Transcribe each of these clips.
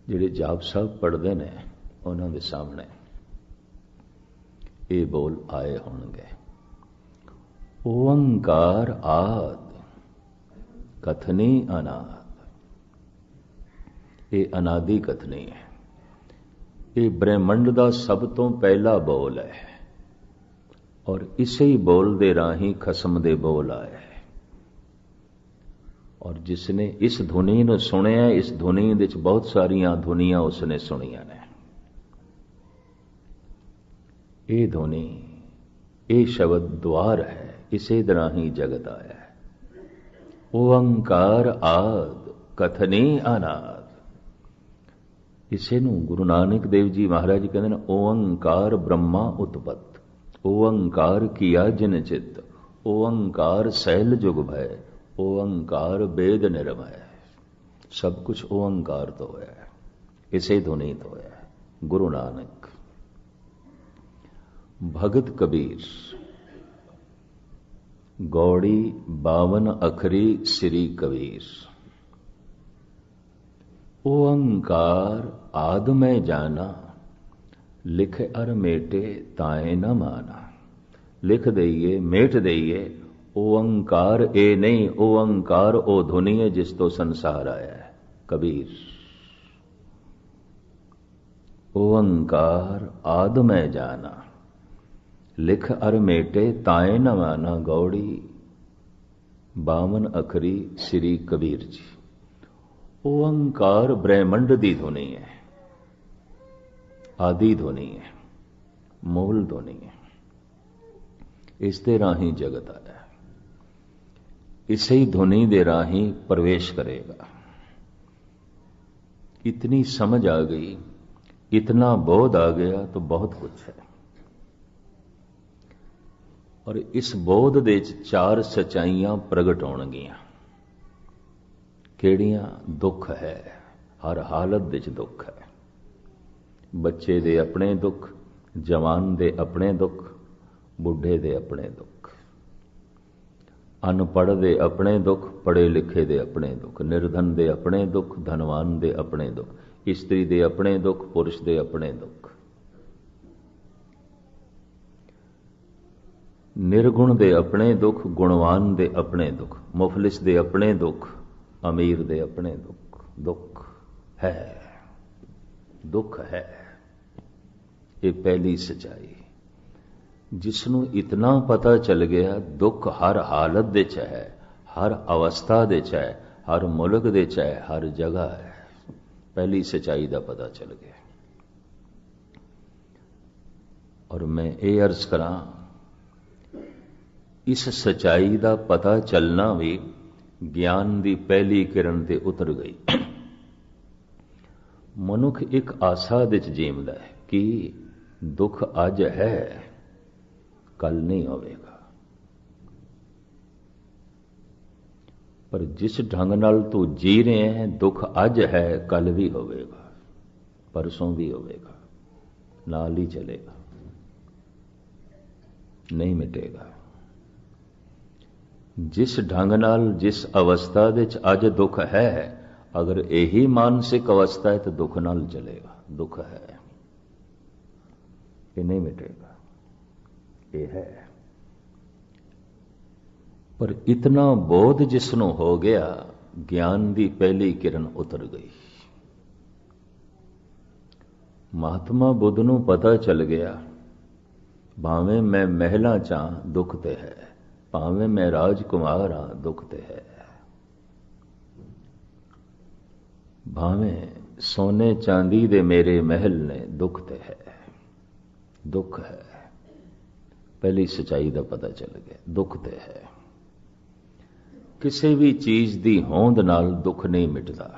ਜਿਹੜੇ ਜਾਪ ਸਾਹਿਬ ਪੜ੍ਹਦੇ ਨੇ ਉਹਨਾਂ ਦੇ ਸਾਹਮਣੇ ਇਹ ਬੋਲ ਆਏ ਹੋਣਗੇ। ਓੰਕਾਰ ਆਦ ਕਥਨੀ ਅਨਾਦ। ਇਹ ਅਨਾਦੀ ਕਥਨੀ ਹੈ। ਇਹ ਬ੍ਰਹਿਮੰਡ ਦਾ ਸਭ ਤੋਂ ਪਹਿਲਾ ਬੋਲ ਹੈ ਔਰ ਇਸੇ ਹੀ ਬੋਲ ਦੇ ਰਾਹੀਂ ਖਸਮ ਦੇ ਬੋਲ ਆਏ। ਔਰ ਜਿਸਨੇ ਇਸ ਧੁਨੀ ਨੂੰ ਸੁਣਿਆ, ਇਸ ਧੁਨੀ ਵਿੱਚ ਬਹੁਤ ਸਾਰੀਆਂ ਧੁਨੀਆਂ ਉਸਨੇ ਸੁਣੀਆਂ ਨੇ। ਇਹ ਧੁਨੀ, ਇਹ ਸ਼ਬਦ ਦੁਆਰ ਹੈ, ਇਸੇ ਤਰ੍ਹਾਂ ਹੀ ਜਗਤ ਆਇਆ ਹੈ। ਓੰਕਾਰ ਆਦ ਕਥਨੀ ਅਨਾਦ। ਇਸੇ ਨੂੰ ਗੁਰੂ ਨਾਨਕ ਦੇਵ ਜੀ ਮਹਾਰਾਜ ਕਹਿੰਦੇ ਨੇ ਓੰਕਾਰ ਬ੍ਰਹਮਾ ਉਤਪਤ, ਓੰਕਾਰ ਕੀਆ ਜਿਨ ਚਿਤ, ਓੰਕਾਰ ਸੈਲ ਜੁਗ ਭੈ, ਓੰਕਾਰ वेद निर्भय। सब कुछ ओंकार तो है, इसे ध्वनि तो है। गुरु नानक, भगत कबीर, गौड़ी 52 अखरी श्री कबीर। ओंकार आद में जाना, लिख अर मेटे ताए न माना। लिख दईए मेट दईए, ओंकार ए नहीं, ओंकार ओ धुनी है जिस तो संसार आया है। कबीर ओंकार आद में जाना, लिख अर मेटे ताए न माना। गौड़ी 52 अखरी श्री कबीर जी। ओंकार ब्रह्मंड दी धुनी है, आदि धुनी है, मूल धुनी है। इस दे राही जगत आया, इसे ही धुनी दे राही प्रवेश करेगा। इतनी समझ आ गई, इतना बोध आ गया तो बहुत कुछ है। और इस बोध दे 4 सच्चाइयां प्रगट होणगियां। किहड़ियां? दुख है, हर हालत विच दुख है। बच्चे दे अपने दुख, जवान दे अपने दुख, बुढ़े दे अपने दुख, अनपढ़ दे अपने दुख, पढ़े लिखे दे अपने दुख, निर्धन दे अपने दुख, धनवान दे अपने दुख, स्त्री दे अपने दुख, पुरुष दे अपने दुख, निर्गुण दे अपने दुख, गुणवान दे अपने दुख, मुफलिस दे अपने दुख, अमीर दे अपने दुख। दुख है, दुख है। ये पहली सच्चाई। जिसनों इतना पता चल गया दुख हर हालत दे च है, हर अवस्था दे च है, हर मुल्क दे च है, हर जगह है। पहली सच्चाई का पता चल गया। और मैं ये अर्ज करा, इस सच्चाई का पता चलना भी ज्ञान की पहली किरण ते उतर गई। मनुख एक आशा विच जीवदा है कि दुख अज है, कल नहीं होवेगा। पर जिस ढंग नाल तू जी रहे हैं, दुख अज है, कल भी होवेगा, परसों भी होवेगा, नाल ही चलेगा, नहीं मिटेगा। जिस ढंग नाल, जिस अवस्था विच अज दुख है, अगर यही मानसिक अवस्था है तो दुख नाल चलेगा। दुख है, ये नहीं मिटेगा, ये है। पर इतना बोध जिसनों हो गया, ज्ञान की पहली किरण उतर गई। महात्मा बुद्ध नूं पता चल गया, भावें मैं महलां च हां, दुख ते है, भावें मैं राजकुमार हां, दुख ते है, भावें सोने चांदी दे मेरे महल ने, दुख ते है, दुख है। पहली सच्चाई का पता चल गया, दुख ते है। किसी भी चीज की होंद नाल दुख नहीं मिटता।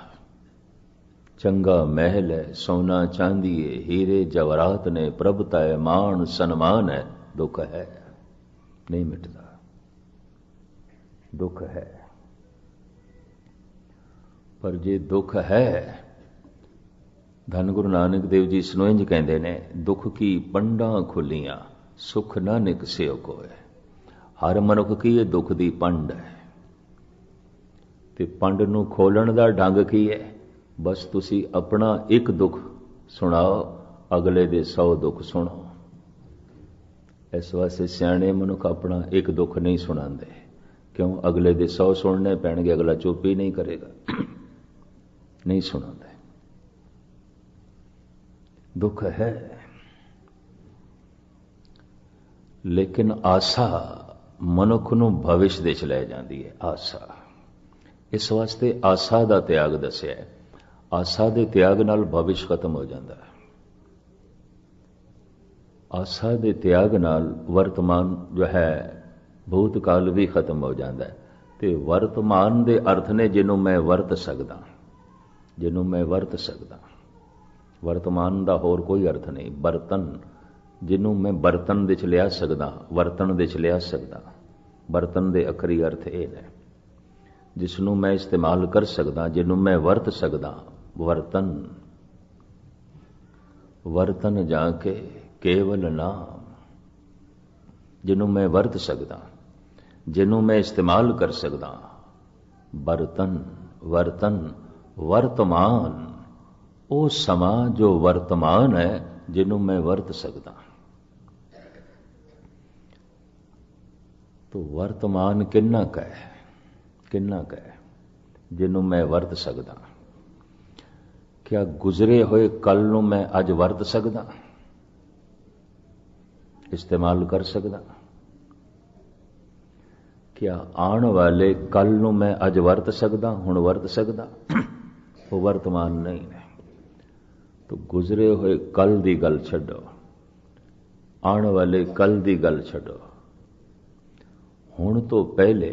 चंगा महल है, सोना चांदी है, हीरे जवाहरात ने, प्रभुता है, मान सन्मान है, दुख है, नहीं मिटता, दुख है। पर जे दुख है, धन गुरु नानक देव जी इसनूं इंज कहंदे ने, दुख की पंडां खुलियां, सुख ना निकसियो कोय। हर मनुख की ये दुख दी पंड है। ते पंड नूं खोलण दा ढंग की है? बस तुसी अपना एक दुख सुनाओ, अगले दे 100 दुख सुनो। इस वास्ते सियाणे मनुख अपना एक दुख नहीं सुनाते। क्यों? अगले दे 100 सुनने पैणगे, अगला चुप ही नहीं करेगा। नहीं सुनाते। दुख है, लेकिन आशा मनुख नूं भविष्य दे च लै जांदी है। आशा, इस वास्ते आशा दा त्याग दस्या है। आशा दे त्याग नाल भविष्य खत्म हो जाता है। आशा दे त्याग नाल वर्तमान जो है भूतकाल भी खत्म हो जाता है। ते वर्तमान दे अर्थ ने जिन्हों मैं वरत सकदा, जिन्हों मैं वरत सकदा। वर्तमान दा होर कोई अर्थ नहीं। बर्तन जिन्हों मैं बर्तन दे च लिया सकदा, वर्तन दे च लिया सकदा। बर्तन दे अखरी अर्थ ये है जिसनों मैं इस्तेमाल कर सकदा, जिन्हों मैं वरत सकदा। वर्तन, वर्तन जाके केवल नाम, जिन्हों मैं वरत सकदा, जिन्हों मैं इस्तेमाल कर सकदा। बर्तन, वर्तन, वर्तमान, वो समा जो वर्तमान है, जिन्हों मैं वरत सकदा। तो वर्तमान किन्ना का है, किन्ना का है जिन्हों मैं वरत सकदा। क्या गुजरे हुए कल नूं मैं अज वरत सकदा, इस्तेमाल कर सकदा? क्या आने वाले कल नूं मैं अज वरत सकदा, हुण वरत सकदा? वो वर्तमान नहीं है। तो गुजरे हुए कल की गल छड्डो, आने वाले कल की गल छड्डो। हुण तो पहले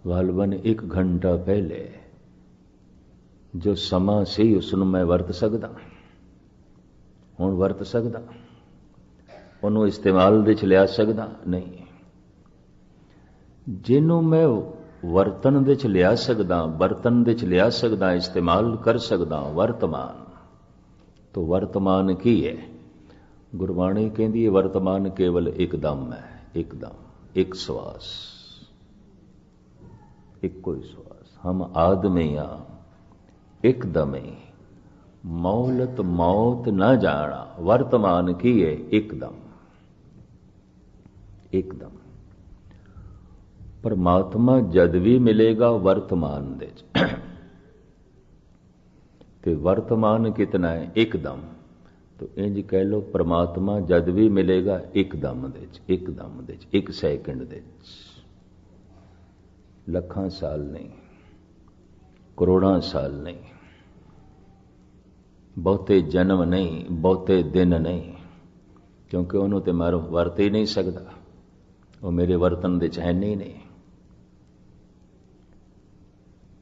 वालबन 1 घंटा पहले जो समा सी उसनूं मैं वरत सकदा, हुण वरत सकदा? उन्होंने इस्तेमाल दे च लिया सकदा? नहीं। जिन्हों मैं वर्तन दे च लिया सकदा, बर्तन दे च लिया सकदा, इस्तेमाल कर सकदा, वर्तमान। तो वर्तमान की है? गुरबाणी कहती है वर्तमान केवल एकदम है। एकदम, एक श्वास, एक कोई श्वास। हम आदमी आ एकदम, मौलत मौत न जाना। वर्तमान की है? एकदम, एकदम। परमात्मा जद भी मिलेगा वर्तमान दे ते वर्तमान कितना है? एकदम। तो इंज कह लो परमात्मा जद भी मिलेगा एकदम दे, एकदम दे, 1 सेकंड दे। लखां साल नहीं, करोड़ां साल नहीं, बहुते जन्म नहीं, बहुते दिन नहीं। क्योंकि उन्होंने तो मैं वरत ही नहीं सकता, वो मेरे वर्तन दे है नहीं।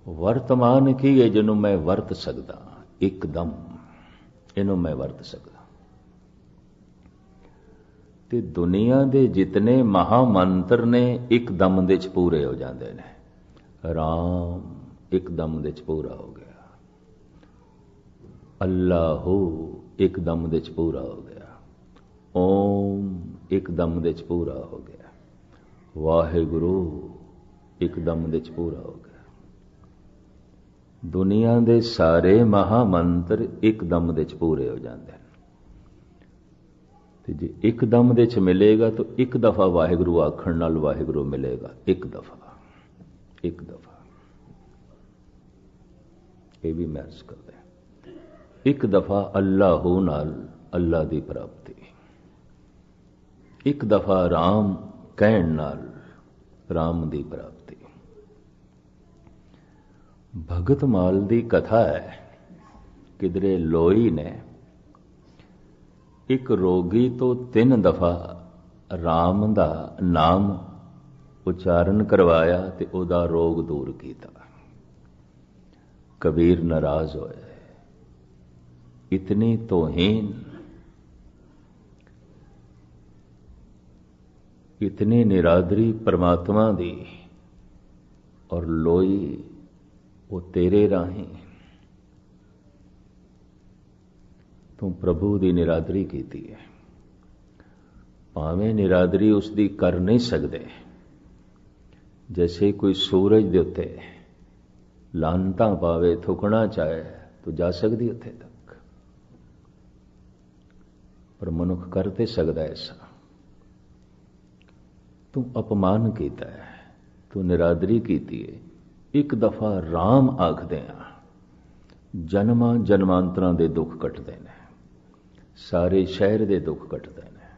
वर्तमान की है जिन्हों मैं वरत सकदा, एकदम इन्हों मैं वरत सकदा। ते दुनिया दे जितने महामंत्र ने एकदम दे च पूरे हो जाते हैं। राम एकदम दे च पूरा हो गया, अल्लाहू एकदम दे च पूरा हो गया, ओम एकदम दे च पूरा हो गया, वाहिगुरु एकदम दे च पूरा हो गया। दुनिया दे सारे महामंत्र एकदम दे च पूरे हो जाते हैं। तो जे एकदम दे च मिलेगा तो एक दफा वाहिगुरु आखण नाल वाहिगुरु मिलेगा। एक दफा, एक दफा। ये भी मैच करते हैं। एक दफा अल्लाहू नाल अल्लाह दी प्राप्ति, एक दफा राम कहण नाल राम दी प्राप्ति। भगत माल दी कथा है, किधरे लोई ने एक रोगी तो 3 दफा राम दा नाम उच्चारण करवाया ते उदा रोग दूर किया। कबीर नाराज होए, इतनी तोहीन, इतनी निरादरी परमात्मा दी, और लोई वो तेरे राही तू प्रभु दी निरादरी कीती है। भावें निरादरी उसकी कर नहीं सकते, जैसे कोई सूरज दे उत्ते ਲਾਨਤਾਂ ਪਾਵੇ, ਥੁਕਣਾ ਚਾਹੇ ਤੂੰ ਜਾ ਸਕਦੀ ਉੱਥੇ ਤੱਕ, ਪਰ ਮਨੁੱਖ ਕਰ ਤੇ ਸਕਦਾ ਐਸਾ। ਤੂੰ ਅਪਮਾਨ ਕੀਤਾ ਹੈ, ਤੂੰ ਨਿਰਾਦਰੀ ਕੀਤੀ ਹੈ। ਇੱਕ ਦਫਾ ਰਾਮ ਆਖਦੇ ਆ, ਜਨਮਾਂ ਜਨਮਾਂਤਰਾਂ ਦੇ ਦੁੱਖ ਕੱਟਦੇ ਨੇ, ਸਾਰੇ ਸ਼ਹਿਰ ਦੇ ਦੁੱਖ ਕੱਟਦੇ ਨੇ।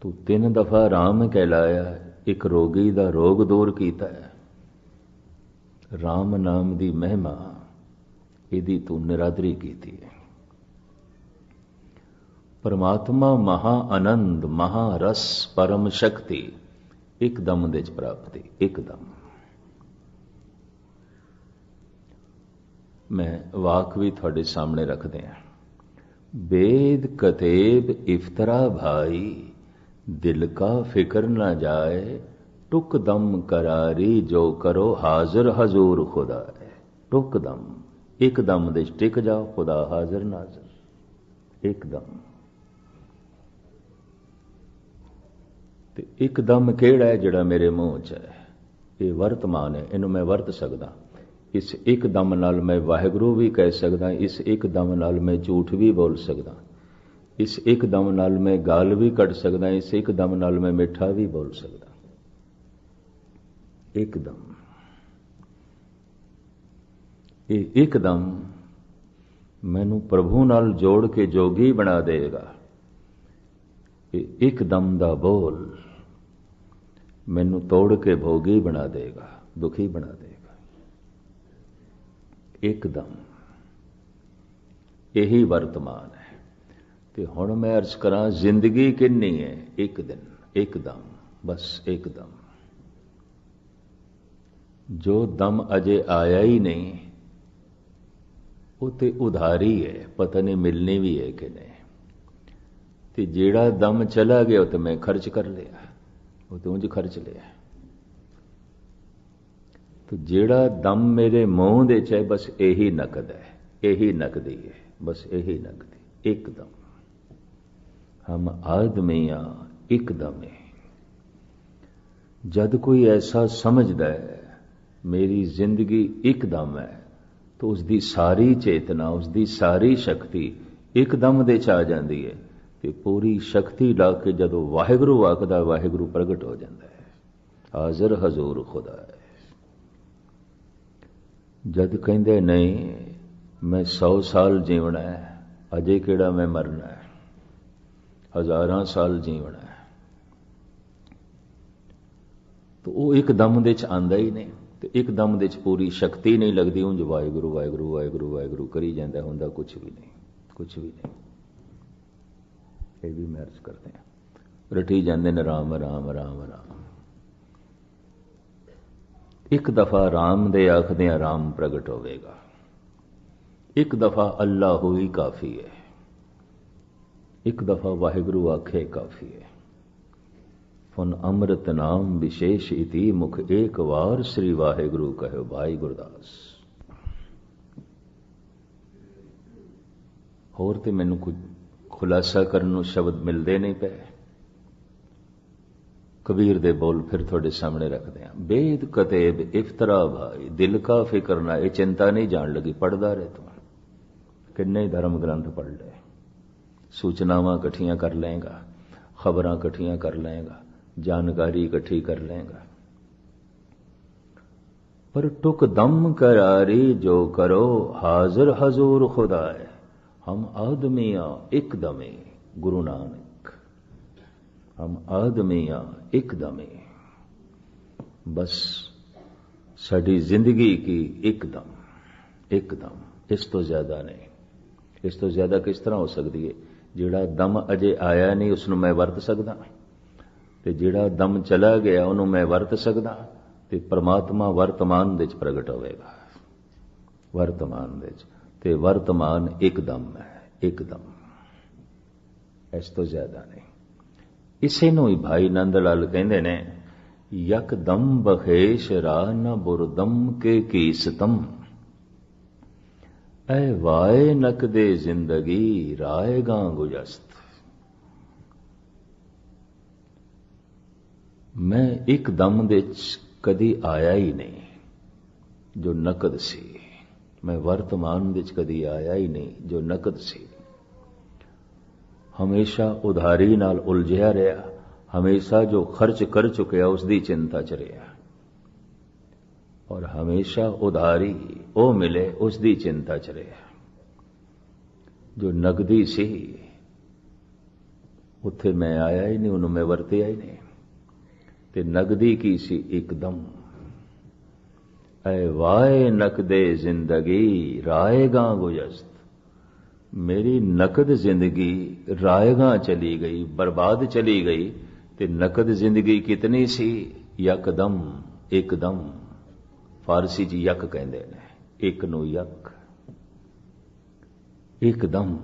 ਤੂੰ 3 ਦਫਾ ਰਾਮ ਕਹਿਲਾਇਆ, ਇੱਕ ਰੋਗੀ ਦਾ ਰੋਗ ਦੂਰ ਕੀਤਾ ਹੈ। ਰਾਮ ਨਾਮ ਦੀ ਮਹਿਮਾ, ਇਹਦੀ ਤੂੰ ਨਿਰਾਦਰੀ ਕੀਤੀ ਹੈ। ਪਰਮਾਤਮਾ ਮਹਾ ਆਨੰਦ, ਮਹਾ ਰਸ, ਪਰਮ ਸ਼ਕਤੀ ਇੱਕਦਮ ਦੇ ਚ ਪ੍ਰਾਪਤੀ, ਇੱਕਦਮ। ਮੈਂ ਵਾਕ ਵੀ ਤੁਹਾਡੇ ਸਾਹਮਣੇ ਰੱਖਦੇ ਹਾਂ। वेद कतेब इफ्तरा भाई, दिल का फिक्र न जाए, टुक दम करारी जो करो हाजिर हजूर खुदा है। टुक दम, एकदम दे टिक जाओ, खुदा हाजिर नाजिर, एकदम। ते एकदम केड़ा है जिहड़ा मेरे मूँह च है, ये वर्तमान है, इनू मैं वरत सकदा। इस एक दम नाल मैं वाहिगुरू भी कह सकदा, इस एक दम नाल मैं झूठ भी बोल सकदा, इस एक दम नाल मैं गाल भी कट सकदा, इस एक दम नाल मैं मिठा भी बोल सकदा। एकदम, ये एकदम मैनू प्रभु नाल जोड़ के जोगी बना देगा। ये एकदम दा बोल मैनू तोड़ के भोगी बना देगा, दुखी बना देगा। एकदम यही वर्तमान है। ते हुण मैं अर्ज करा, जिंदगी किन्नी है? एक दिन, एकदम, बस एकदम। जो दम अजे आया ही नहीं, वो ते उधारी है, पता नहीं मिलनी भी है कि नहीं। ते जेड़ा दम चला गया तो मैं खर्च कर लिया, वो तो उंज खर्च लिया। तो जेड़ा दम मेरे मुंह दे च है, बस यही नकद है, यही नकदी है, बस यही नकदी। एकदम हम आदमियां एकदम है। जद कोई ऐसा समझदा है मेरी जिंदगी एकदम है, तो उसकी सारी चेतना, उसकी सारी शक्ति एकदम दे च आ जाती है। तो पूरी शक्ति ला के जदों वाहिगुरू आखदा, वाहिगुरू प्रगट हो जाता है, हाजिर हजूर खुदा है। जद कहंदे नहीं मैं 100 साल जीवना है, अजे केड़ा मैं मरना है, 1000 साल जीवना है, तो वो एक दम दे च आंदा ही नहीं। तो एक दम दे च पूरी शक्ति नहीं लगती, उंज वाहिगुरू वाहिगुरू वाहिगुरू वाहिगुरू करी जाता, हुंदा कुछ भी नहीं, कुछ भी नहीं। ये भी मैं अर्ज करते हैं, रटी जाते ने राम राम राम राम। एक दफा राम दे आखदियां राम प्रगट होवेगा, एक दफा अल्लाह हुई काफी है, एक दफा वाहिगुरू आखे काफी है। फन अमृत नाम विशेष इति, मुख एक वार श्री वाहिगुरू कहो भाई गुरदास। होर ते मैनू कुछ खुलासा करन नूं शब्द मिलते नहीं पे। कबीर दे बोल फिर थोड़े सामने रखते हैं। वेद कतेब इफ्तरा भाई, दिल का फिक्र ना, ये चिंता नहीं जान लगी, पढ़दा रहे तू, किन्ने धर्म ग्रंथ पढ़ ले, सूचनावां इकट्ठियां कर लेगा, खबरां इकट्ठियां कर लेगा, जानकारी इकट्ठी कर लेगा, पर टुक दम करारी जो करो हाजिर हजूर खुदा है। हम आदमियां एकदमे, गुरु नानक, हम आदमियां एकदमे, बस साडी जिंदगी की एकदम, एकदम, इस तो ज्यादा नहीं। इस तो ज्यादा किस तरह हो सकती है? जिहड़ा दम अजे आया नहीं उसनूं मैं वरत सकदा, ते जिहड़ा दम चला गया उन्होंने मैं वरत सकदा। ते परमात्मा वर्तमान दे च प्रगट होवेगा, वर्तमान दे च, ते वर्तमान एकदम है, एकदम, इस तो ज्यादा नहीं। इसे नूं ही भाई नंद लाल कहंदे ने, यकदम बखेश राह न बुरदम के कीसतम, ऐ वाए नकदे जिंदगी रायगा गुजस्त। मैं एक दम दे कदी आया ही नहीं, ਜੋ ਨਕਦ ਸੀ। ਮੈਂ ਵਰਤਮਾਨ ਵਿੱਚ ਕਦੀ ਆਇਆ ਹੀ ਨਹੀਂ ਜੋ ਨਕਦ ਸੀ। ਹਮੇਸ਼ਾ ਉਧਾਰੀ ਨਾਲ ਉਲਝਿਆ ਰਿਹਾ, ਹਮੇਸ਼ਾ ਜੋ ਖਰਚ ਕਰ ਚੁੱਕਿਆ ਉਸ ਦੀ ਚਿੰਤਾ ਚ ਰਿਹਾ, ਔਰ ਹਮੇਸ਼ਾ ਉਧਾਰੀ ਉਹ ਮਿਲੇ ਉਸ ਦੀ ਚਿੰਤਾ ਚ ਰਿਹਾ। ਜੋ ਨਗਦੀ ਸੀ ਉੱਥੇ ਮੈਂ ਆਇਆ ਹੀ ਨਹੀਂ, ਉਹਨੂੰ ਮੈਂ ਵਰਤਿਆ ਹੀ ਨਹੀਂ। ਤੇ ਨਗਦੀ ਕੀ ਸੀ? ਇੱਕਦਮ ਐ ਵਾਏ ਨਕਦੇ ਜ਼ਿੰਦਗੀ ਰਾਏਗਾ ਗੁਜ਼ਸ਼ਤ। ਮੇਰੀ ਨਕਦ ਜ਼ਿੰਦਗੀ ਰਾਏਗਾ ਚਲੀ ਗਈ, ਬਰਬਾਦ ਚਲੀ ਗਈ। ਤੇ ਨਕਦ ਜ਼ਿੰਦਗੀ ਕਿਤਨੀ ਸੀ? ਯਕਦਮ, ਇੱਕਦਮ। ਫਾਰਸੀ ਚ ਯਕ ਕਹਿੰਦੇ ਨੇ, ਇੱਕ ਨੂੰ ਯਕ, ਇੱਕਦਮ।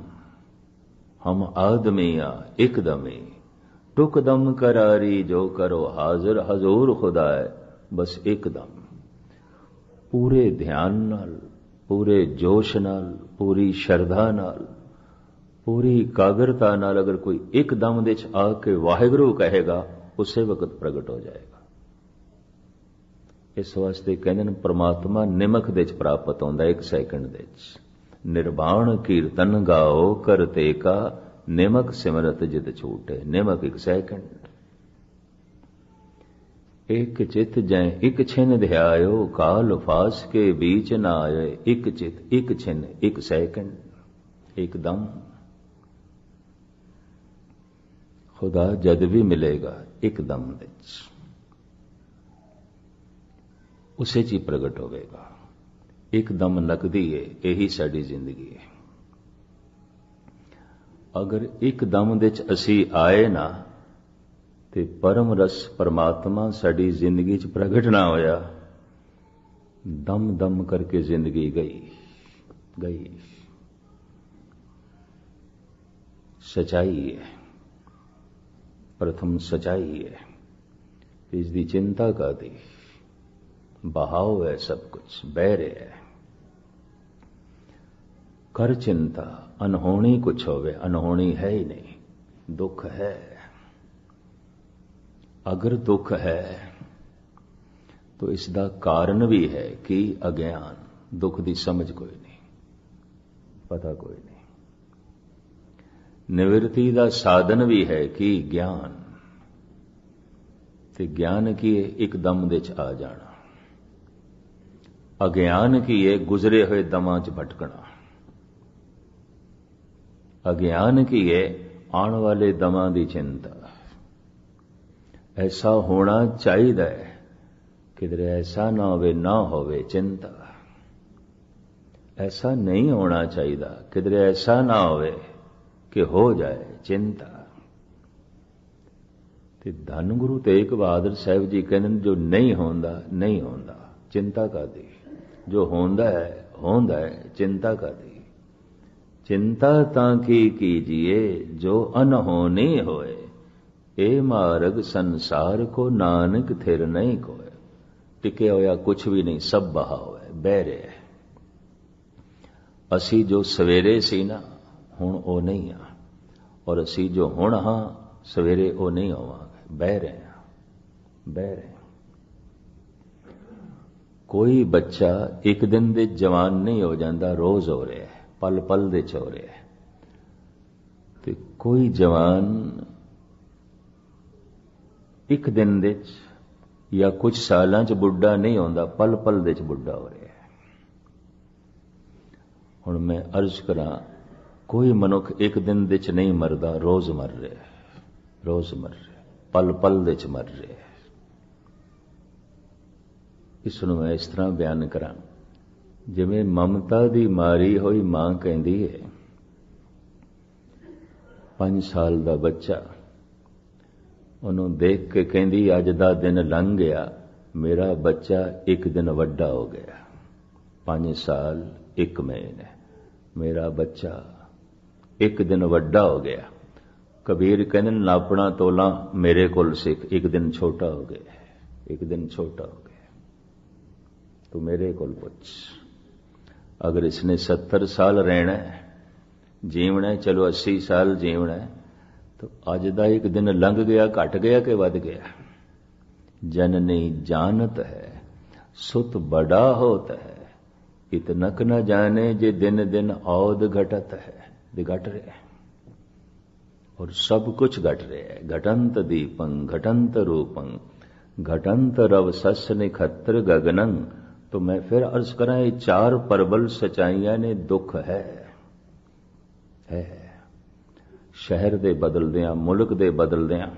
ਹਮ ਆਦਮੀਆਂ ਇੱਕਦਮੀ, ਟੁਕਦਮ ਕਰਾਰੀ ਜੋ ਕਰੋ ਹਾਜ਼ਰ ਹਜ਼ੂਰ ਖੁਦਾਏ। ਬਸ ਇੱਕਦਮ, ਪੂਰੇ ਧਿਆਨ ਨਾਲ, ਪੂਰੇ ਜੋਸ਼ ਨਾਲ, ਪੂਰੀ ਸ਼ਰਧਾ ਨਾਲ, ਪੂਰੀ ਇਕਾਗਰਤਾ ਨਾਲ ਅਗਰ ਕੋਈ ਇੱਕਦਮ ਦੇ ਚ ਆ ਕੇ ਵਾਹਿਗੁਰੂ ਕਹੇਗਾ, ਉਸੇ ਵਕਤ ਪ੍ਰਗਟ ਹੋ ਜਾਏਗਾ। ਇਸ ਵਾਸਤੇ ਕਹਿੰਦੇ ਨੇ ਪ੍ਰਮਾਤਮਾ ਨਿਮਕ ਦੇ ਚ ਪ੍ਰਾਪਤ ਹੁੰਦਾ, 1 ਸੈਕਿੰਡ ਦੇ ਚ। ਨਿਰਵਾਣ ਕੀਰਤਨ ਗਾਓ ਕਰਤੇ ਕਾ, ਨਿਮਕ ਸਿਮਰਤ ਜਿਤ ਛੂਟੇ। ਨਿਮਕ 1 ਸੈਕਿੰਡ। ਇੱਕ ਚਿਤ ਜੈ ਇੱਕ ਛਿਨ ਧਿਆਇਓ, ਕਾਲ ਫਾਸ ਕੇ बीच ਨਾ ਆਏ। ਇੱਕ ਚਿਤ, ਇੱਕ ਛਿਨ, 1 ਸੈਕਿੰਡ, ਇੱਕਦਮ। ਖੁਦਾ ਜਦ ਵੀ ਮਿਲੇਗਾ ਇੱਕਦਮ ਵਿੱਚ, ਉਸੇ ਚ ਹੀ ਪ੍ਰਗਟ ਹੋਵੇਗਾ। ਇੱਕਦਮ ਨਕਦੀ ਹੈ, ਇਹੀ ਸਾਡੀ ਜ਼ਿੰਦਗੀ ਹੈ। ਅਗਰ ਇੱਕਦਮ ਦੇ ਚ ਅਸੀਂ ਆਏ ਨਾ ਤੇ ਪਰਮ ਰਸ ਪਰਮਾਤਮਾ ਸਾਡੀ ਜ਼ਿੰਦਗੀ ਚ ਪ੍ਰਗਟ ਨਾ ਹੋਇਆ, ਦਮ ਦਮ ਕਰਕੇ ਜ਼ਿੰਦਗੀ ਗਈ ਗਈ। ਸਚਾਈ ਹੈ, ਪ੍ਰਥਮ ਸਚਾਈ ਹੈ। ਇਸ ਦੀ ਚਿੰਤਾ ਕਾਦੀ? ਬਹਾਓ ਹੈ, ਸਭ ਕੁਛ ਬਹਿ ਰਿਹਾ ਹੈ। ਕਰ ਚਿੰਤਾ, ਅਨਹੋਣੀ ਕੁਛ ਹੋਵੇ, ਅਨਹੋਣੀ ਹੈ ਹੀ ਨਹੀਂ। ਦੁੱਖ ਹੈ, ਅਗਰ ਦੁੱਖ ਹੈ तो इसका कारण भी है कि अज्ञान। दुख की समझ कोई नहीं, पता कोई नहीं। निवृत्ति का साधन भी है कि ज्ञान। ते ज्ञान की है एकदम दे च आ जाना, अज्ञान की है गुजरे हुए दमां च भटकना, अज्ञान की है आने वाले दमां की चिंता। ऐसा होना चाहिए, किधरे ऐसा ना होवे चिंता। ऐसा नहीं होना चाहिए, किधरे ऐसा ना होवे कि हो जाए चिंता। ते धन गुरु तेग बहादुर साहब जी कहते जो नहीं होंदा नहीं होंदा, चिंता कादी। जो होंदा है चिंता कादी। चिंता ताकि कीजिए जो अनहोनी होए, ए मार्ग संसार को नानक थिर नहीं कोय। टिके होया कुछ भी नहीं, सब बहा होया बह रहा है। असी जो सवेरे सी ना हुण ओ नहीं आ, और असी जो हुण हाँ सवेरे ओ नहीं होवांगे। बह रहे हैं, बह रहे हैं। कोई बच्चा एक दिन दे जवान नहीं हो जाता, रोज हो रहा है, पल पल दे च हो रहा है। ते कोई जवान एक दिन दे या कुछ सालां च बुढ़ा नहीं होंदा, पल पल दे च बुढ़ा हो रहा है। हुण मैं अर्ज करा, कोई मनुख एक दिन दे च नहीं मरदा, रोज मर रहा है, रोज मर रहा है, पल पल दे च मर रहा है। इसनूं मैं इस तरह बयान करा, जिवें ममता दी मारी होई मां कहंदी है, 5 साल दा बच्चा ਉਹਨੂੰ देख के कहती अज दा दिन लंघ गया, मेरा बच्चा एक दिन वड्डा हो गया। 5 साल 1 महीने, मेरा बच्चा एक दिन वड्डा हो गया। कबीर कहते नापना तोला मेरे कोल सिख, एक दिन छोटा हो गया, एक दिन छोटा हो गया। तू मेरे कोल पुछ, अगर इसने 70 साल रहना है, जीवना है, चलो 80 साल जीवना है, तो अज दा एक दिन लंघ गया, घट गया कि वध गया। जननी जानत है सुत बड़ा होता है, इतनक न जाने जे दिन दिन औद घटत है। घट रहे हैं और सब कुछ घट रहे हैं। घटंत दीपं घटंत रूपं घटंत रव सस निखत्र गगनं। तो मैं फिर अर्ज करा, ये चार प्रबल सचाइयां ने दुख है। शहर दे बदलदियां, मुल्क दे बदलदियां,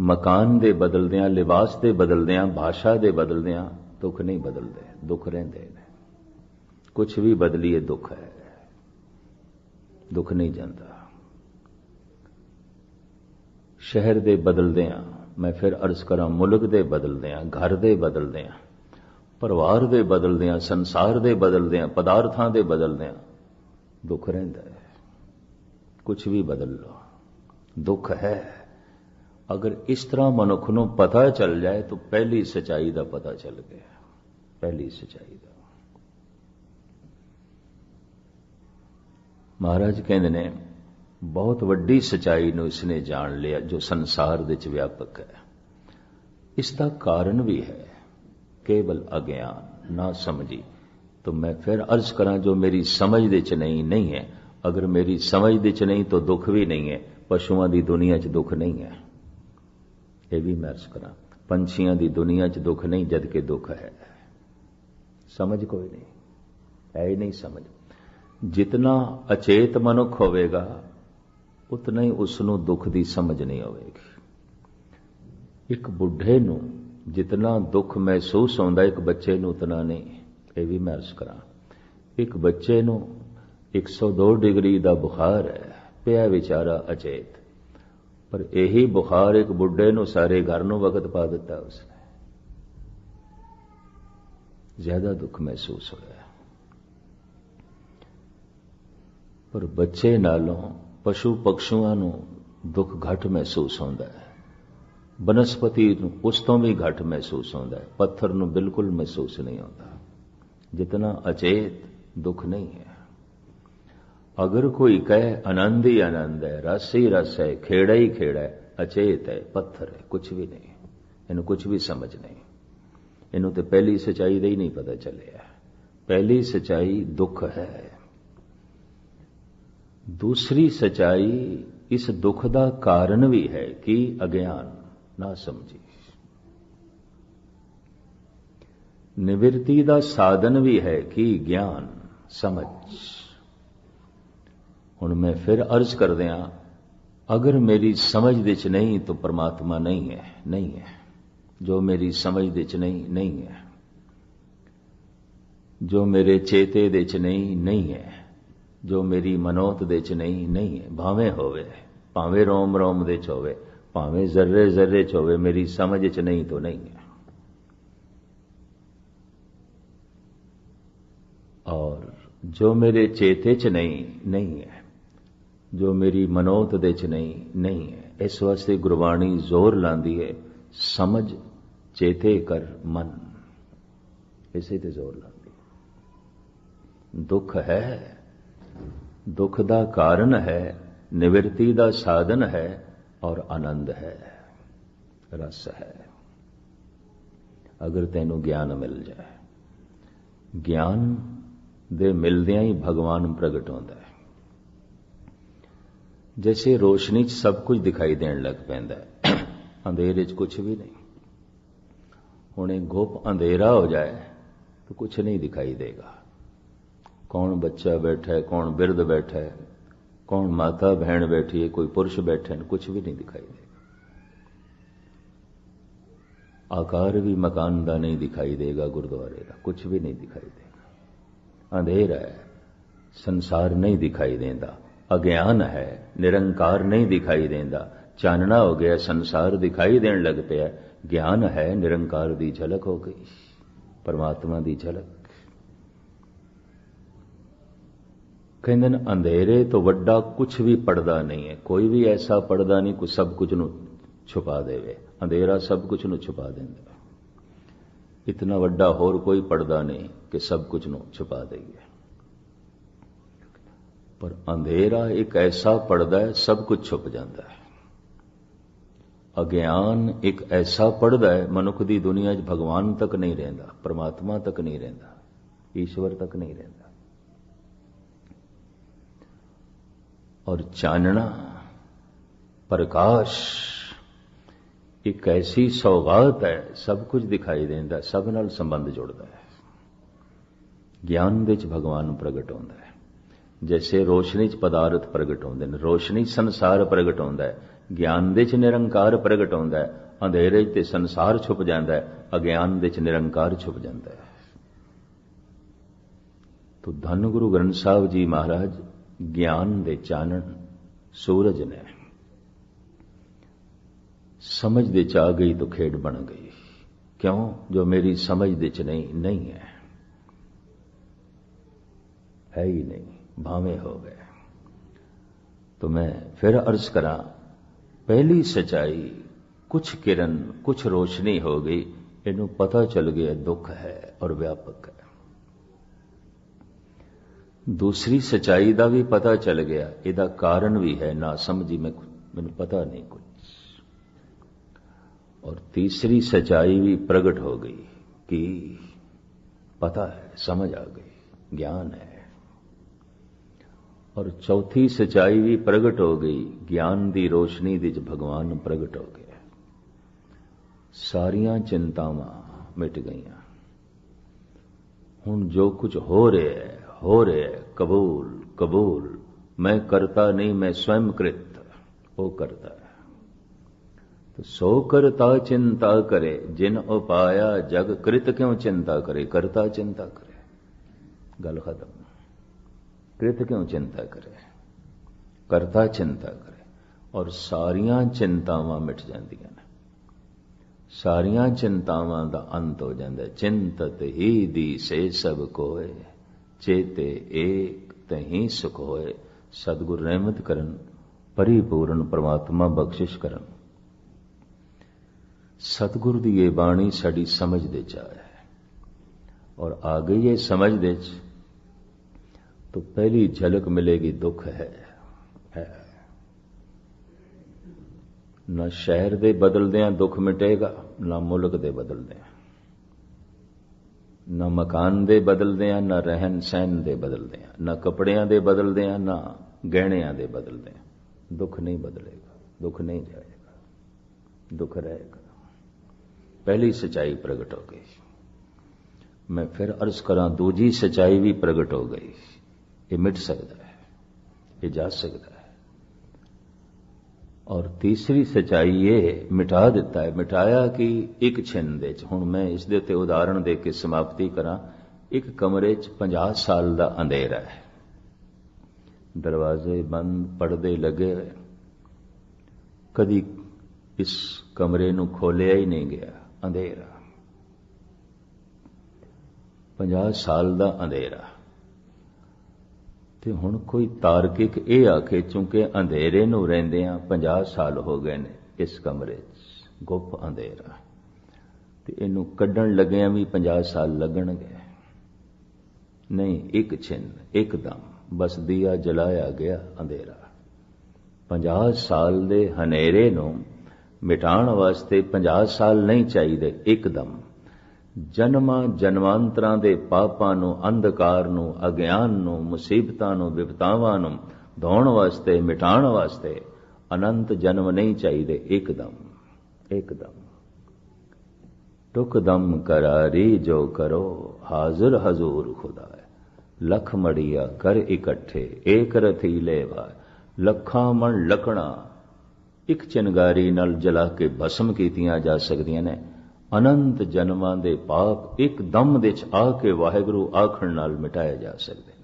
मकान दे बदलदियां, लिबास दे बदलदियां, भाषा दे बदलदियां दुख नहीं बदलते, दुख रहंदे ने। कुछ भी बदलीए दुख है, दुख नहीं जाता। शहर दे बदलदियां, मैं फिर अर्ज करा, मुल्क दे बदलदियां, घर दे बदलदियां, परिवार दे बदलदियां, संसार दे बदलदियां, पदार्थां दे बदलदियां दुख रहिंदा है। कुछ भी बदल लो दुख है। अगर इस तरह मनुख नूं पता चल जाए तो पहली सच्चाई का पता चल गया। पहली सच्चाई का महाराज कहंदे ने बहुत वड्डी सच्चाई नूं इसने जान लिया जो संसार दे च व्यापक है। इसका कारण भी है केवल अज्ञान, ना समझी। तो मैं फिर अर्ज करा, जो मेरी समझ दे च नहीं है। अगर मेरी समझ दे च नहीं तो दुख भी नहीं है। पशुओं की दुनिया च दुख नहीं है, यह भी मैं अर्ज करा। पंछियों की दुनिया च दुख नहीं, जबकि दुख है। समझ कोई नहीं, है ही नहीं समझ। जितना अचेत मनुख होवेगा उतना ही उसनों दुख की समझ नहीं होवेगी। एक बुढ़े नूं जितना दुख महसूस होंदा, एक बच्चे नूं उतना नहीं। यह भी मैं अर्ज करा। एक बच्चे नूं 102 डिग्री का बुखार है, पिया बेचारा अचेत, पर यही बुखार एक बुढ़े नूं सारे घर नूं वक्त पा दिता उसने। ज्यादा दुख महसूस होया। पर बच्चे नालों पशु पक्षियों नूं दुख घट महसूस होंदा है। बनस्पति नूं उस तो भी घट महसूस होंदा है। पत्थर नूं बिल्कुल महसूस नहीं होता। जितना अचेत दुख नहीं है। अगर कोई कहे आनंद ही आनंद है, रस ही रस है, खेड़ा ही खेड़ा है, अचेत है, पत्थर है, कुछ भी नहीं, इन्हें कुछ भी समझ नहीं। इन्हों तो पहली सच्चाई का ही नहीं पता चलिया। पहली सच्चाई दुख है। दूसरी सच्चाई इस दुख का कारण भी है कि अज्ञान, ना समझी। निवृत्ति का साधन भी है कि ज्ञान, समझ। हुण मैं फिर अर्ज कर दिया, अगर मेरी समझ दे च नहीं तो परमात्मा नहीं है। नहीं है। जो मेरी समझ दे च नहीं है। जो मेरे चेते दे च नहीं है। जो मेरी मनोत दे च नहीं है। भावें होवे, भावें रोम रोम दे च होवे, भावें जर्रे जर्रे च होवे, मेरी समझ च नहीं तो नहीं है। और जो मेरे चेते च नहीं है, जो मेरी मनोत दे च नहीं है। इस वास्ते गुरबाणी जोर लांदी है, समझ चेते कर मन। इसे ते जोर लांदी। दुख है, दुख का कारण है, निवृत्ति का साधन है और आनंद है, रस है। अगर तेनों ज्ञान मिल जाए, ज्ञान दे मिलदियां ही भगवान प्रगट होता है। जैसे रोशनी च सब कुछ दिखाई देने लग पैंदा है, अंधेरे च कुछ भी नहीं। हुणे गुप अंधेरा हो जाए तो कुछ नहीं दिखाई देगा। कौन बच्चा बैठा है, कौन बिरध बैठा है, कौन माता बहन बैठी है, कोई पुरुष बैठे हैं, कुछ भी नहीं दिखाई देगा। आकार भी मकान का नहीं दिखाई देगा, गुरुद्वारे का कुछ भी नहीं दिखाई देगा। अंधेरा है, संसार नहीं दिखाई देता। अज्ञान है, निरंकार नहीं दिखाई देता। चानना हो गया, संसार दिखाई देने लग पिया। ज्ञान है, निरंकार दी झलक हो गई, परमात्मा दी झलक। कहंदे ने अंधेरे तो वड्डा कुछ भी पड़दा नहीं है। कोई भी ऐसा पड़दा नहीं कि सब कुछ नू छुपा देवे। अंधेरा सब कुछ नू छुपा देंदा। इतना वड्डा होर कोई पड़दा नहीं कि सब कुछ नू छुपा देगी। पर अंधेरा एक ऐसा पड़दा है, सब कुछ छुप जाता है। ਅਗਿਆਨ ਇੱਕ ਐਸਾ ਪੜਦਾ ਹੈ, ਮਨੁੱਖ ਦੀ ਦੁਨੀਆ 'ਚ ਭਗਵਾਨ ਤੱਕ ਨਹੀਂ ਰਹਿੰਦਾ, ਪਰਮਾਤਮਾ ਤੱਕ ਨਹੀਂ ਰਹਿੰਦਾ, ਈਸ਼ਵਰ ਤੱਕ ਨਹੀਂ ਰਹਿੰਦਾ। ਔਰ ਚਾਨਣਾ, ਪ੍ਰਕਾਸ਼ ਇੱਕ ਐਸੀ ਸੌਗਾਤ ਹੈ, ਸਭ ਕੁਝ ਦਿਖਾਈ ਦਿੰਦਾ, ਸਭ ਨਾਲ ਸੰਬੰਧ ਜੁੜਦਾ ਹੈ। ਗਿਆਨ ਦੇ 'ਚ ਭਗਵਾਨ ਪ੍ਰਗਟ ਹੁੰਦਾ ਹੈ। ਜੈਸੇ ਰੋਸ਼ਨੀ 'ਚ ਪਦਾਰਥ ਪ੍ਰਗਟ ਹੁੰਦੇ ਨੇ, ਰੋਸ਼ਨੀ ਸੰਸਾਰ ਪ੍ਰਗਟ ਹੁੰਦਾ ਹੈ, ਗਿਆਨ ਦੇ 'ਚ ਨਿਰੰਕਾਰ ਪ੍ਰਗਟ ਹੁੰਦਾ ਹੈ। ਅੰਧੇਰੇ 'ਚ ਤੇ ਸੰਸਾਰ ਛੁਪ ਜਾਂਦਾ ਹੈ, ਅਗਿਆਨ ਦੇ 'ਚ ਨਿਰੰਕਾਰ ਛੁਪ ਜਾਂਦਾ ਹੈ। ਤੋ ਧੰਨ ਗੁਰੂ ਗ੍ਰੰਥ ਸਾਹਿਬ ਜੀ ਮਹਾਰਾਜ ਗਿਆਨ ਦੇ ਚਾਨਣ ਸੂਰਜ ਨੇ। ਸਮਝ ਦੇ 'ਚ ਆ ਗਈ ਤਾਂ ਖੇਡ ਬਣ ਗਈ। ਕਿਉਂ? ਜੋ ਮੇਰੀ ਸਮਝ ਦੇ 'ਚ ਨਹੀਂ ਹੈ ਹੀ ਨਹੀਂ, ਭਾਵੇਂ ਹੋ ਗਏ। तो मैं फिर अर्ज करा, पहली सच्चाई कुछ किरण कुछ रोशनी हो गई, इन्हों पता चल गया दुख है और व्यापक है। दूसरी सच्चाई का भी पता चल गया, इहदा कारण भी है, ना समझी मैनूं पता नहीं कुछ। और तीसरी सच्चाई भी प्रगट हो गई कि पता है, समझ आ गई, ज्ञान है। और चौथी सच्चाई भी प्रगट हो गई, ज्ञान दी रोशनी दी भगवान प्रगट हो गया। सारियां चिंतावां मिट गईयां। हुण जो कुछ हो रहा है कबूल कबूल, मैं करता नहीं, मैं स्वयं कृत, वो करता है। तो सो करता चिंता करे, जिन उपाया जग कृत क्यों चिंता करे, करता चिंता करे, गल खत्म। कृत क्यों चिंता करे, करता चिंता करे। और सारियां चिंतावां मिट जांदियां ने, सारियां चिंतावां दा अंत हो जांदा है। चिंतत ही दिसे सब कोय, चेते एक तहीं सुख होए। सतगुर रहमत करन, परिपूर्ण परमात्मा बख्शिश करन। सतगुर दी ये बाणी साडी समझ दे च आए और आ गई है समझ दे च, तो पहली झलक मिलेगी दुख है। ना शहर दे बदलदियां दुख मिटेगा, ना मुल्क दे बदलदियां, ना मकान दे बदलदियां, ना रहन सहन दे बदलदियां, ना कपड़ियां दे बदलदियां, ना गहणियां दे बदलदियां। दुख नहीं बदलेगा, दुख नहीं जाएगा, दुख रहेगा। पहली सच्चाई प्रगट हो गई। मैं फिर अर्ज करा, दूजी सच्चाई भी प्रगट हो गई। ये मिट सकता है, ये जा सकता है। और तीसरी सच्चाई ये मिटा दिता है। मिटाया कि एक छिन दे च, हुण मैं इस दे उत्ते उदाहरण दे के समाप्ति करा। एक कमरे च 50 साल दा अंधेरा है, दरवाजे बंद, पर्दे लगे हुए, कदी इस कमरे नूं खोलिया ही नहीं गया, अंधेरा, 50 साल दा अंधेरा। ते हुण कोई तार्किक ये आखे, चूंकि अंधेरे नूं रहिंदियां 50 साल हो गए ने इस कमरे च, गुप अंधेरा, ते इनू कड्ढण लगियां भी 50 साल लगणगे। नहीं, एक छिन, एकदम बस दिया जलाया गया अंधेरा। 50 साल दे हनेरे नूं मिटाण वास्ते 50 साल नहीं चाहिए, एकदम जन्मां जन्मांतरां दे पापां नूं, अंधकार नूं, अज्ञान नूं, मुसीबतां नूं, विपतावां नूं धोण वास्ते, मिटाण वास्ते अनंत जन्म नहीं चाहिए, एकदम एकदम। टुकदम करारी जो करो, हाजिर हजूर खुदा है। लख मड़िया कर इकट्ठे, एक रथीले भाई। लखां मण लकड़ा एक चिनगारी नाल जला के भस्म कीतियां जा सकदियां ने। अनंत जन्मां दे पाप एक दम दे च आ के वाहिगुरू आखण नाल मिटाए जा सकदे।